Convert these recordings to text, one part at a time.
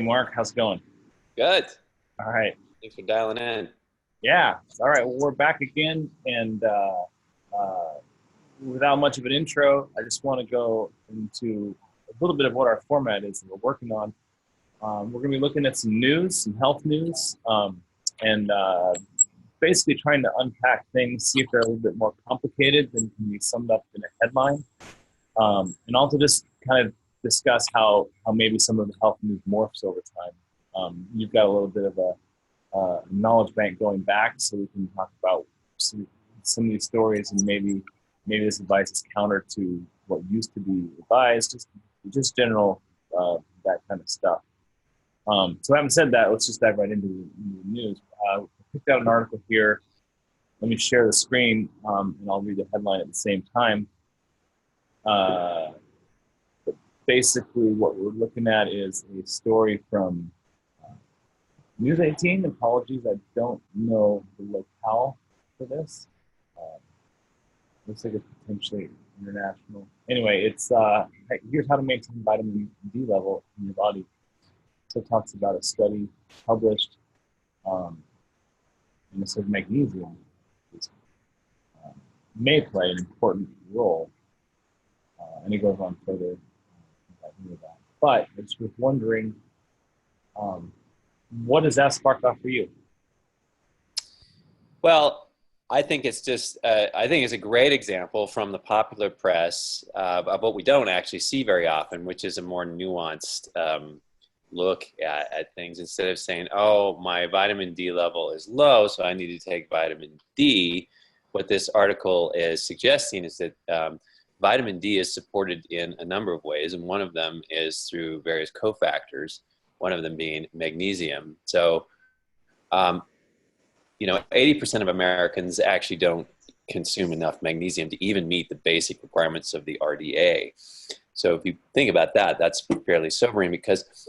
Mark, how's it going? Good. All right. Thanks for dialing in. Yeah. All right. Well, we're back again. And without much of an intro, I just want to go into a little bit of what our format is that we're working on. We're going to be looking at some news, some health news, and basically trying to unpack things, see if they're a little bit more complicated than can be summed up in a headline. And also just kind of discuss how maybe some of the health news morphs over time. You've got a little bit of a knowledge bank going back, so we can talk about some of these stories, and maybe this advice is counter to what used to be advised, just general that kind of stuff. So having said that, let's just dive right into the news. I picked out an article here. Let me share the screen, and I'll read the headline at the same time. But basically, what we're looking at is a story from News 18. Apologies, I don't know the locale for this. Looks like it's potentially international. Anyway, it's here's how to maintain vitamin D level in your body. So it talks about a study published, and it says magnesium may play an important role, and it goes on further. But I just was wondering, what does that spark off for you? Well, I think it's a great example from the popular press of what we don't actually see very often, which is a more nuanced look at things. Instead of saying, oh, my vitamin D level is low, so I need to take vitamin D, what this article is suggesting is that vitamin D is supported in a number of ways, and one of them is through various cofactors, one of them being magnesium. So, 80% of Americans actually don't consume enough magnesium to even meet the basic requirements of the RDA. So if you think about that, that's fairly sobering, because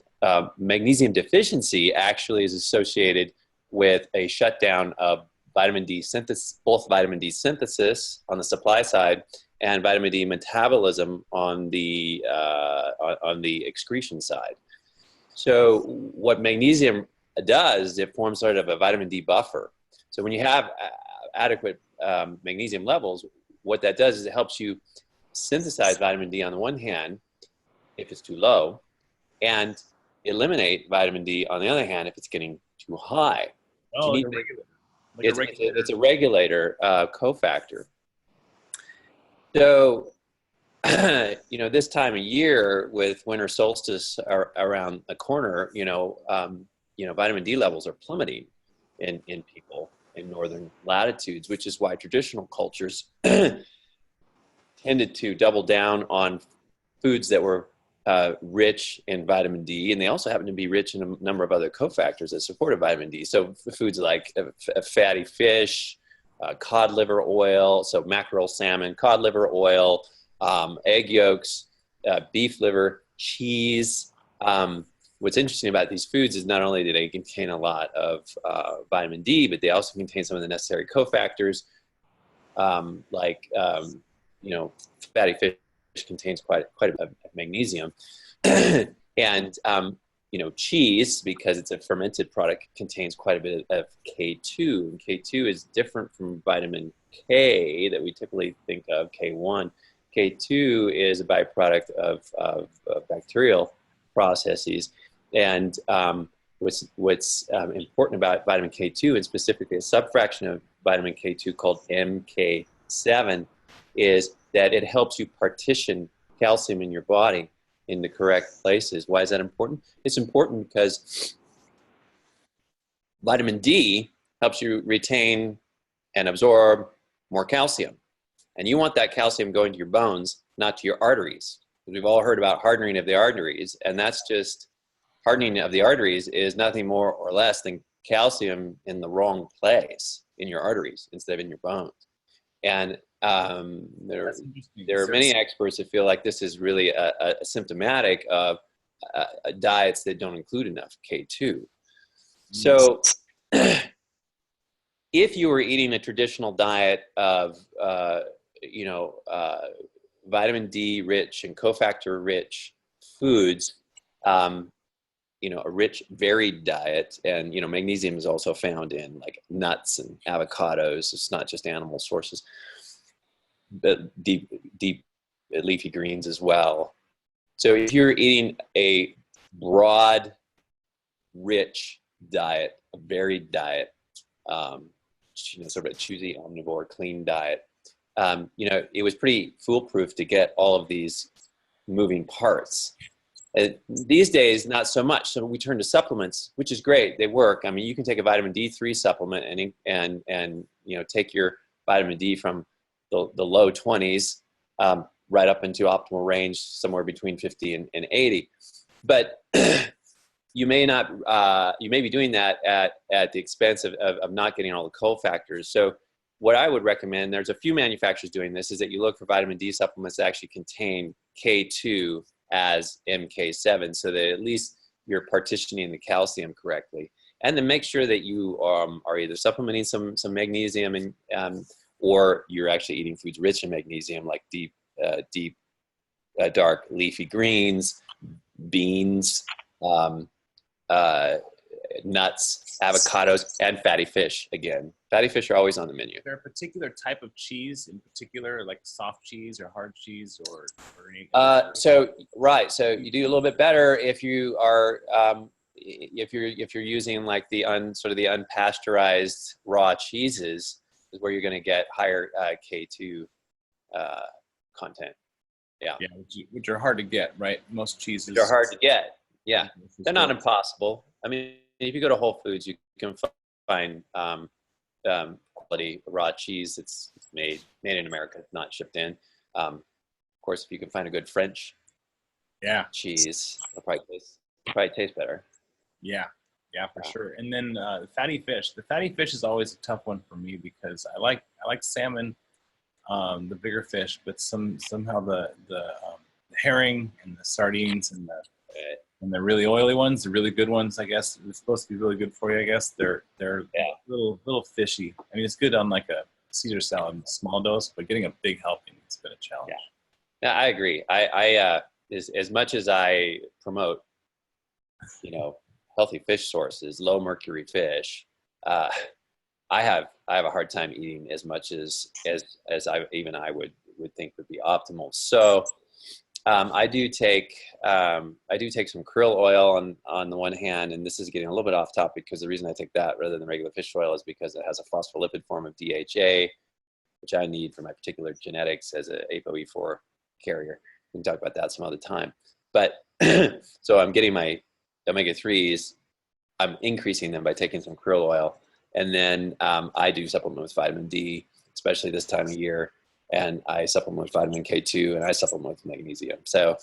magnesium deficiency actually is associated with a shutdown of vitamin D synthesis, both vitamin D synthesis on the supply side and vitamin D metabolism on the excretion side. So what magnesium does, it forms sort of a vitamin D buffer. So when you have adequate magnesium levels, what that does is it helps you synthesize vitamin D on the one hand, if it's too low, and eliminate vitamin D on the other hand if it's getting too high. Oh, So like you a need, regular, like a regulator. it's a regulator cofactor. So, this time of year with winter solstice around the corner, vitamin D levels are plummeting in people in northern latitudes, which is why traditional cultures tended to double down on foods that were rich in vitamin D, and they also happen to be rich in a number of other cofactors that supported vitamin D. So foods like fatty fish, cod liver oil, so mackerel, salmon, cod liver oil, egg yolks, beef liver, cheese. What's interesting about these foods is not only do they contain a lot of vitamin D, but they also contain some of the necessary cofactors, like fatty fish contains quite a bit of magnesium, and cheese, because it's a fermented product, contains quite a bit of K2. And K2 is different from vitamin K that we typically think of, K1. K2 is a byproduct of bacterial processes. And what's important about vitamin K2, and specifically a subfraction of vitamin K2 called MK7, is that it helps you partition calcium in your body in the correct places. Why is that important? It's important because vitamin D helps you retain and absorb more calcium. And you want that calcium going to your bones, not to your arteries. We've all heard about hardening of the arteries, and that's just hardening of the arteries is nothing more or less than calcium in the wrong place in your arteries instead of in your bones. And there are many experts that feel like this is really a symptomatic of diets that don't include enough K2. So if you were eating a traditional diet of, vitamin D rich and cofactor rich foods, a rich, varied diet. And, magnesium is also found in like nuts and avocados. It's not just animal sources, but deep leafy greens as well. So if you're eating a broad, rich diet, a varied diet, sort of a choosy omnivore, clean diet, it was pretty foolproof to get all of these moving parts. These days, not so much. So we turn to supplements, which is great. They work. I mean, you can take a vitamin D3 supplement and take your vitamin D from the low 20s right up into optimal range, somewhere between 50 and 80. But you may be doing that at the expense of not getting all the cofactors. So what I would recommend, there's a few manufacturers doing this, is that you look for vitamin D supplements that actually contain K2 as MK7, so that at least you're partitioning the calcium correctly. And then make sure that you are either supplementing some magnesium or you're actually eating foods rich in magnesium, like deep, dark leafy greens, beans, nuts, avocados, and fatty fish. Again, fatty fish are always on the menu. Is there a particular type of cheese in particular, like soft cheese or hard cheese or any? So you do a little bit better if you are if you're using like the unpasteurized raw cheeses, is where you're going to get higher K2 content. Yeah, which are hard to get, right? Most cheeses are hard to get. Yeah, they're not impossible. I mean, if you go to Whole Foods, you can find quality raw cheese that's made in America, not shipped in. Of course, if you can find a good French cheese, it'll probably taste better. Yeah, for sure. And then the fatty fish. The fatty fish is always a tough one for me because I like salmon, the bigger fish, but somehow the herring and the sardines and the really oily ones, the really good ones, I guess, they're supposed to be really good for you, I guess. They're little fishy. I mean, it's good on like a Caesar salad, small dose, but getting a big helping, it's been a challenge. Yeah, I agree. I as much as I promote, healthy fish sources, low mercury fish, I have a hard time eating as much as I would think would be optimal. So I do take some krill oil on the one hand, and this is getting a little bit off topic because the reason I take that rather than regular fish oil is because it has a phospholipid form of DHA, which I need for my particular genetics as a ApoE4 carrier. We can talk about that some other time. But so I'm getting my omega-3s, I'm increasing them by taking some krill oil, and then I do supplement with vitamin D, especially this time of year. And I supplement with vitamin K2, and I supplement with magnesium. So,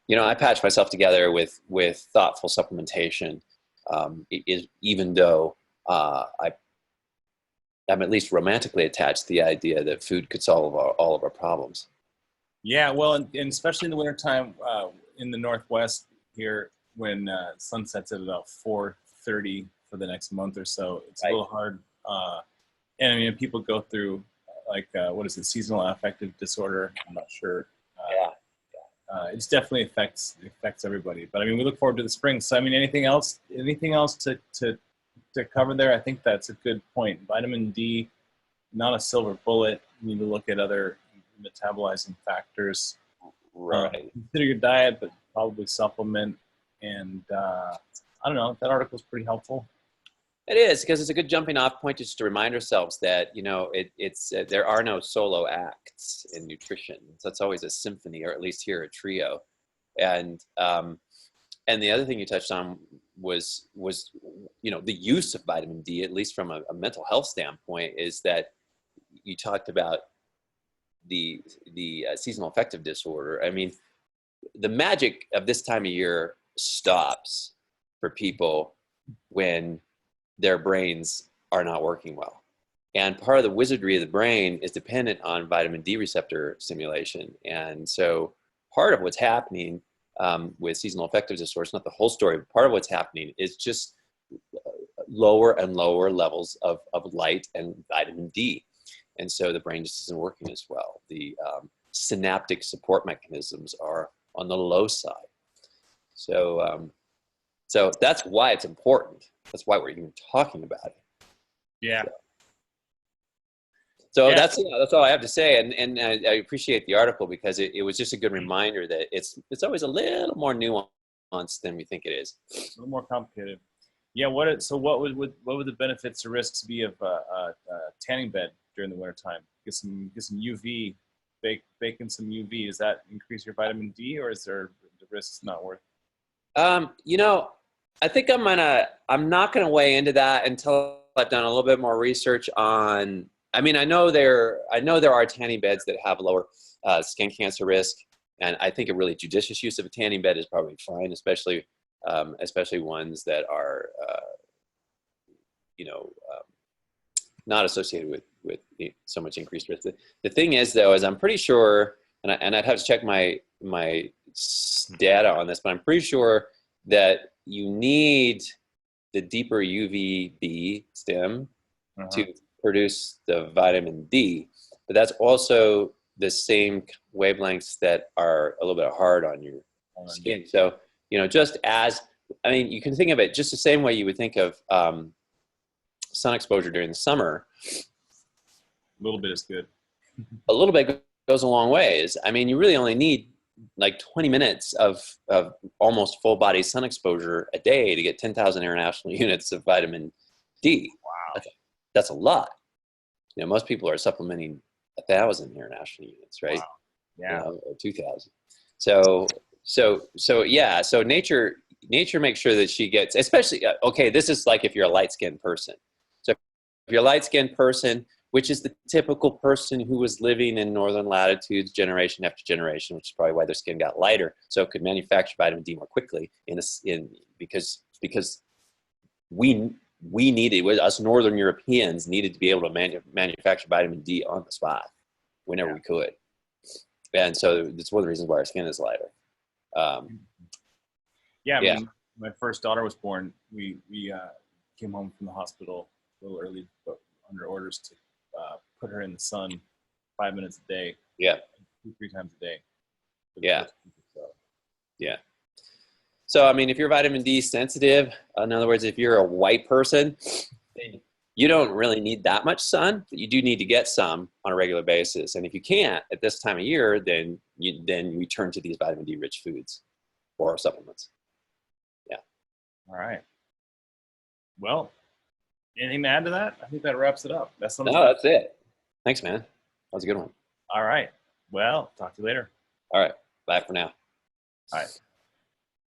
I patch myself together with thoughtful supplementation, even though I'm at least romantically attached to the idea that food could solve all of our problems. Yeah, well, and especially in the wintertime in the Northwest here, when sun sets at about 4:30 for the next month or so, it's a little hard. And I mean, people go through what is it, seasonal affective disorder? I'm not sure. It just definitely affects everybody. But I mean, we look forward to the spring. So I mean, anything else to cover there? I think that's a good point. Vitamin D, not a silver bullet. You need to look at other metabolizing factors. Right. Consider your diet, but probably supplement. And I don't know. That article is pretty helpful. It is, because it's a good jumping off point just to remind ourselves that, it's there are no solo acts in nutrition. So it's always a symphony, or at least here a trio. And the other thing you touched on was the use of vitamin D, at least from a mental health standpoint, is that you talked about the seasonal affective disorder. I mean, the magic of this time of year stops for people when their brains are not working well. And part of the wizardry of the brain is dependent on vitamin D receptor stimulation. And so part of what's happening with seasonal affective disorder, it's not the whole story, but part of what's happening is just lower and lower levels of light and vitamin D. And so the brain just isn't working as well. The synaptic support mechanisms are on the low side. So So that's why it's important. That's why we're even talking about it. Yeah. So Yeah. that's all I have to say. And I appreciate the article because it was just a good reminder that it's always a little more nuanced than we think it is. A little more complicated. Yeah. What would the benefits or risks be of a tanning bed during the wintertime? Get some UV, bake in some UV. Does that increase your vitamin D, or is there the risks not worth it? You know, I think I'm not gonna weigh into that until I've done a little bit more research on. I mean, I know there are tanning beds that have lower skin cancer risk, and I think a really judicious use of a tanning bed is probably fine, especially ones that are you know not associated with so much increased risk. The thing is, though, is I'm pretty sure, and I'd have to check my data on this, but I'm pretty sure that you need the deeper UVB stem to produce the vitamin D, but that's also the same wavelengths that are a little bit hard on your skin. So, just as, I mean, you can think of it just the same way you would think of sun exposure during the summer. A little bit is good. A little bit goes a long ways. I mean, you really only need like 20 minutes of almost full body sun exposure a day to get 10,000 international units of vitamin D. Wow. That's a lot. Most people are supplementing 1,000 international units, right? Wow. Yeah. Or 2,000. So yeah. So nature makes sure that she gets, especially, okay, this is like if you're a light-skinned person. So if you're a light-skinned person, which is the typical person who was living in northern latitudes generation after generation, which is probably why their skin got lighter, so it could manufacture vitamin D more quickly because we needed, us Northern Europeans needed to be able to manufacture vitamin D on the spot whenever we could. And so it's one of the reasons why our skin is lighter. I mean, my first daughter was born. We came home from the hospital a little early, but under orders to put her in the sun 5 minutes a day. Yeah. 2-3 times a day. Yeah. Yeah. So, I mean, if you're vitamin D sensitive, in other words, if you're a white person, you don't really need that much sun, but you do need to get some on a regular basis. And if you can't at this time of year, then you turn to these vitamin D rich foods or supplements. Yeah. All right. Well, anything to add to that? I think that wraps it up. That's it. Thanks, man. That was a good one. All right. Well, talk to you later. All right. Bye for now. All right.